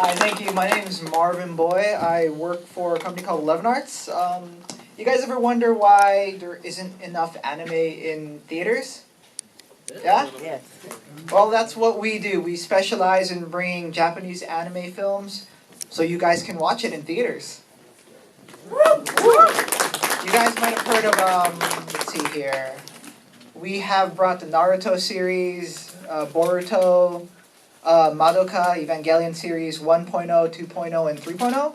Hi, thank you. My name is Marvin Boy. I work for a company called 11 Arts. You guys ever wonder why there isn't enough anime in theaters? Yeah? Yes. Well, that's what we do. We specialize in bringing Japanese anime films so you guys can watch it in theaters. You guys might have heard of, let's see here. We have brought the Naruto series, Boruto, Madoka, Evangelion series 1.0, 2.0, and 3.0.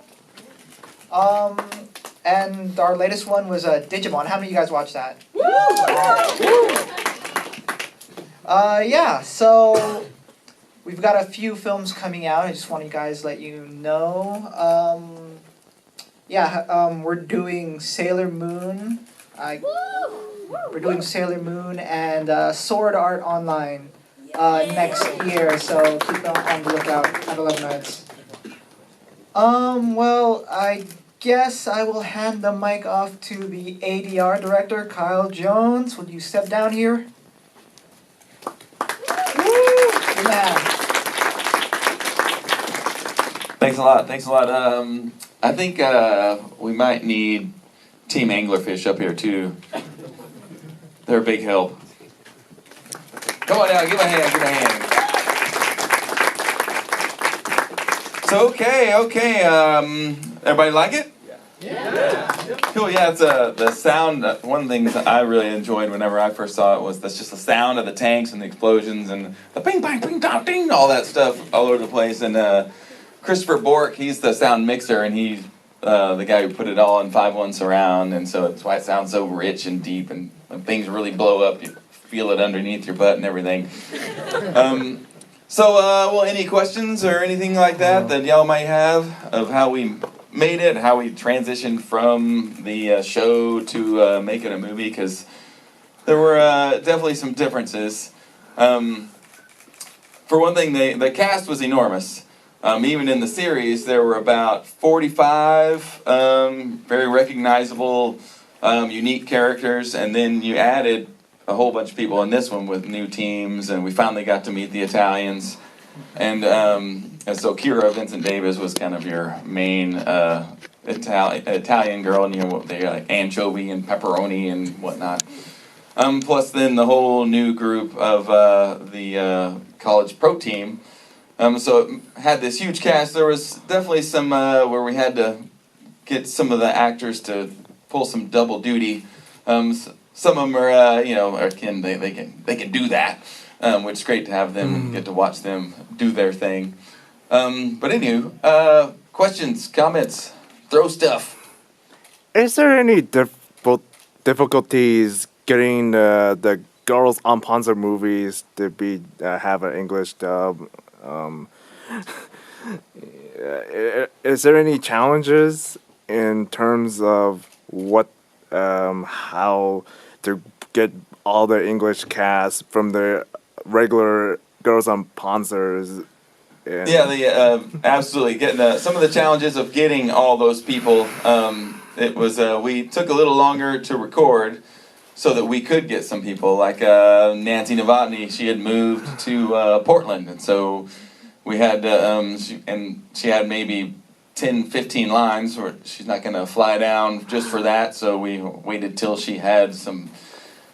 And our latest one was Digimon. How many of you guys watched that? Yeah, so we've got a few films coming out. I just want you guys to let you know. We're doing Sailor Moon. We're doing Sailor Moon and Sword Art Online next year, so keep on the lookout at 11 Arts. Well, I guess I will hand the mic off to the ADR director, Kyle Jones. Would you step down here? Good man. Thanks a lot. I think we might need Team Anglerfish up here too. They're a big help. Come on now, give a hand. So okay. Everybody like it? Yeah. Cool. Yeah, it's the sound. One of the things that I really enjoyed whenever I first saw it was that's just the sound of the tanks and the explosions and the bing bang bing dong ding, all that stuff all over the place. And Christopher Bork, he's the sound mixer, and he's the guy who put it all in 5.1 surround, and so that's why it sounds so rich and deep. And when things really blow up, you feel it underneath your butt and everything. Well, any questions or anything like that y'all might have of how we made it, how we transitioned from the show to making a movie? Because there were definitely some differences. For one thing, the cast was enormous. Even in the series, there were about 45 very recognizable, unique characters, and then you added a whole bunch of people in this one with new teams, and we finally got to meet the Italians. And so Kira Vincent Davis was kind of your main Italian girl, and they got like anchovy and pepperoni and whatnot. Plus then the whole new group of the college pro team. So it had this huge cast. There was definitely some where we had to get some of the actors to pull some double duty. Some of them are, they can do that, which is great to have them get to watch them do their thing. But anywho, questions, comments, throw stuff. Is there any difficulties getting the Girls on Panzer movies to have an English dub? Is there any challenges in terms of how to get all the English cast from the regular Girls on Panzers? Yeah, absolutely. Getting some of the challenges of getting all those people. It was we took a little longer to record so that we could get some people. Like Nancy Novotny, she had moved to Portland, and so we had she had maybe 10, 15 lines where she's not going to fly down just for that, so we waited till she had some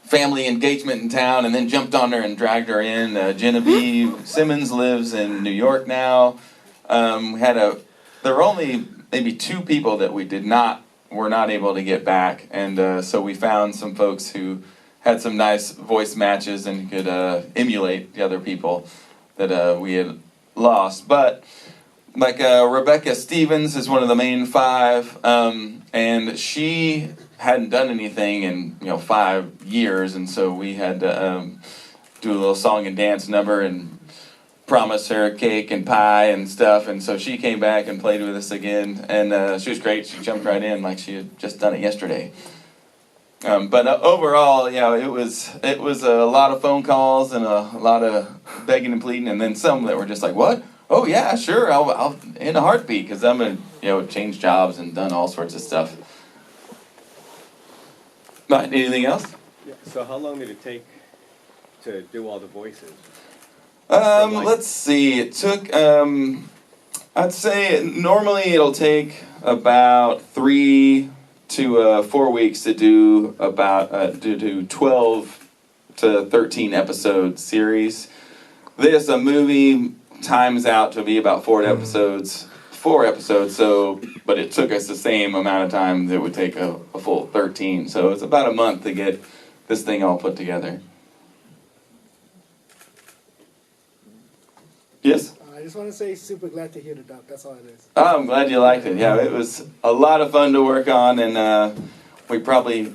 family engagement in town and then jumped on her and dragged her in. Genevieve Simmons lives in New York now. There were only maybe 2 people that were not able to get back, and so we found some folks who had some nice voice matches and could emulate the other people that we had lost. But like Rebecca Stevens is one of the main 5, and she hadn't done anything in 5 years, and so we had to do a little song and dance number and promise her cake and pie and stuff, and so she came back and played with us again, and she was great. She jumped right in like she had just done it yesterday. But overall, it was a lot of phone calls and a lot of begging and pleading, and then some that were just like, what? Oh yeah, sure, I'll in a heartbeat, because I'm gonna change jobs and done all sorts of stuff. Anything else? Yeah, so how long did it take to do all the voices? Let's see. It took, I'd say normally it'll take about 3 to 4 weeks to do about to do 12 to 13 episode series. This a movie times out to be about 4 episodes. So, but it took us the same amount of time that it would take a full 13. So it's about a month to get this thing all put together. Yes? I just want to say super glad to hear the dub. That's all it is. Oh, I'm glad you liked it. Yeah, it was a lot of fun to work on, and we probably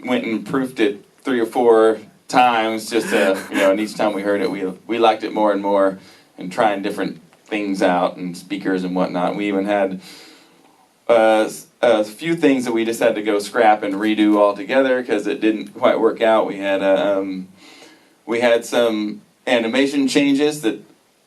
went and proofed it 3 or 4 times just to, and each time we heard it, we liked it more and more, and trying different things out and speakers and whatnot. We even had a few things that we just had to go scrap and redo altogether because it didn't quite work out. We had some animation changes that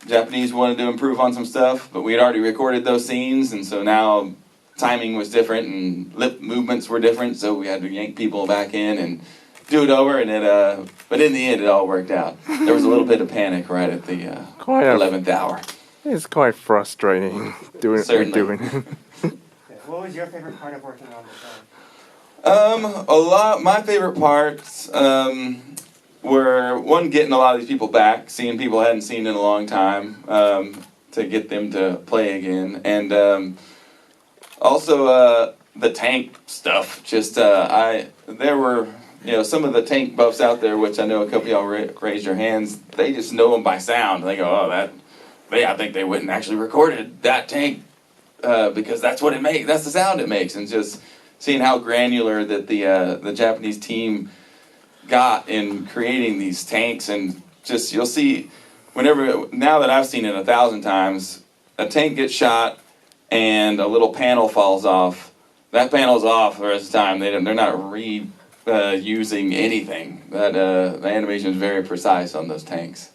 Japanese wanted to improve on some stuff, but we had already recorded those scenes, and so now timing was different and lip movements were different, so we had to yank people back in and do it over, and but in the end it all worked out. There was a little bit of panic right at the 11th hour. It's quite frustrating doing. What was your favorite part of working on the show? My favorite parts were, one, getting a lot of these people back, seeing people I hadn't seen in a long time, to get them to play again, and also the tank stuff. Just there were some of the tank buffs out there, which I know a couple of y'all raised your hands. They just know them by sound. They go, oh, I think they wouldn't actually recorded that tank because that's what it makes. That's the sound it makes, and just seeing how granular that the Japanese team got in creating these tanks, and just you'll see now that I've seen it 1,000 times, a tank gets shot and a little panel falls off. That panel's off the rest of the time. They're not using anything. The animation is very precise on those tanks.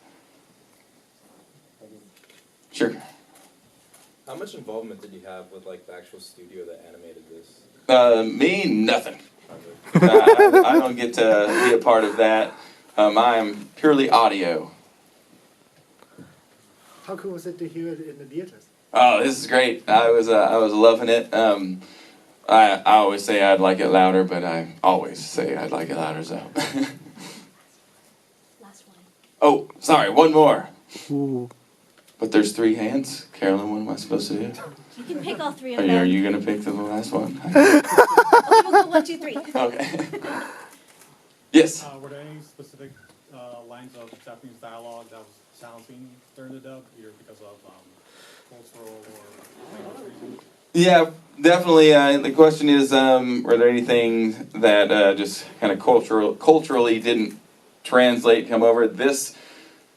Sure. How much involvement did you have with the actual studio that animated this? Me, nothing. I don't get to be a part of that. I'm purely audio. How cool was it to hear it in the theaters? Oh, this is great. I was loving it. I always say I'd like it louder, but I always say I'd like it louder. So. Last one. Oh, sorry, one more. Ooh. But there's 3 hands. Carolyn, what am I supposed to do? You can pick all 3 of Are them. you going to pick the last one? Okay, we'll go 1, 2, 3. Okay. Yes? Were there any specific lines of Japanese dialogue that was challenging during the dub, either because of cultural or language reasons? Yeah, definitely. The question is, were there anything that just kind of culturally didn't translate, come over? This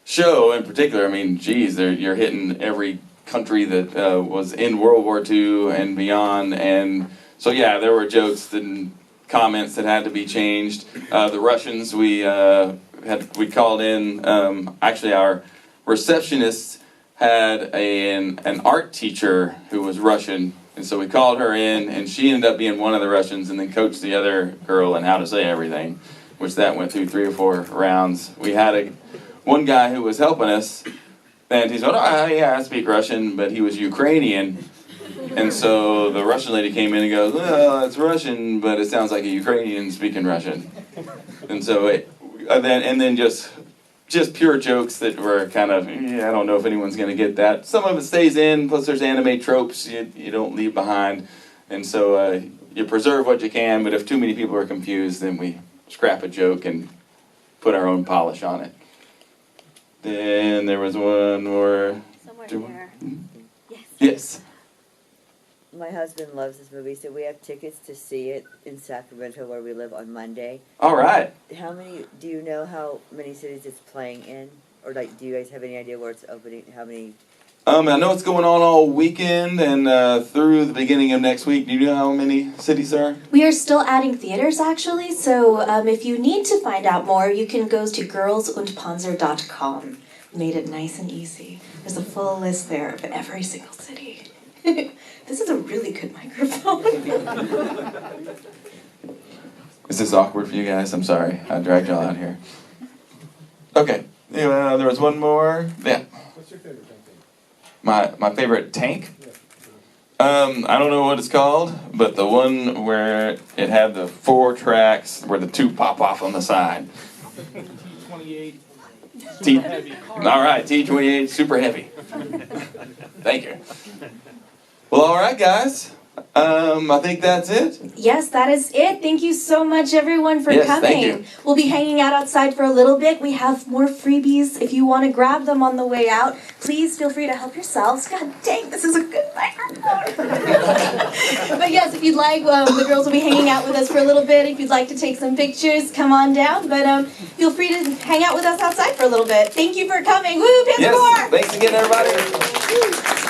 show in particular, I mean, geez, you're hitting every country that was in World War II and beyond, and so yeah, there were jokes and comments that had to be changed. The Russians, we called in. Actually, our receptionist had an art teacher who was Russian, and so we called her in, and she ended up being one of the Russians, and then coached the other girl in how to say everything, which that went through 3 or 4 rounds. We had one guy who was helping us, and he said, oh, yeah, I speak Russian, but he was Ukrainian. And so the Russian lady came in and goes, well, it's Russian, but it sounds like a Ukrainian speaking Russian. And so then just pure jokes that were kind of, I don't know if anyone's going to get that. Some of it stays in, plus there's anime tropes you don't leave behind. And so you preserve what you can, but if too many people are confused, then we scrap a joke and put our own polish on it. Then there was one more. Somewhere here. Yes. Yes. My husband loves this movie, so we have tickets to see it in Sacramento, where we live, on Monday. All right. Do you know how many cities it's playing in? Or do you guys have any idea where it's opening, how many? I know it's going on all weekend and through the beginning of next week. Do you know how many cities there are? We are still adding theaters, actually, so if you need to find out more, you can go to girlsundpanzer.com. We made it nice and easy. There's a full list there of every single city. This is a really good microphone. Is this awkward for you guys? I'm sorry. I dragged y'all out here. Okay. There was one more. Yeah. What's your favorite painting? My favorite tank? I don't know what it's called, but the one where it had the 4 tracks where the 2 pop off on the side. T28. All right, T28, super heavy. Thank you. Well, all right, guys. I think that's it. Yes, that is it. Thank you so much, everyone, for Yes, coming. thank you. We'll be hanging out outside for a little bit. We have more freebies. If you want to grab them on the way out, please feel free to help yourselves. God dang, this is a good microphone. But yes, if you'd like, the girls will be hanging out with us for a little bit. If you'd like to take some pictures, come on down. But feel free to hang out with us outside for a little bit. Thank you for coming. Woo, Panzer Yes, Corps! thanks again, everybody.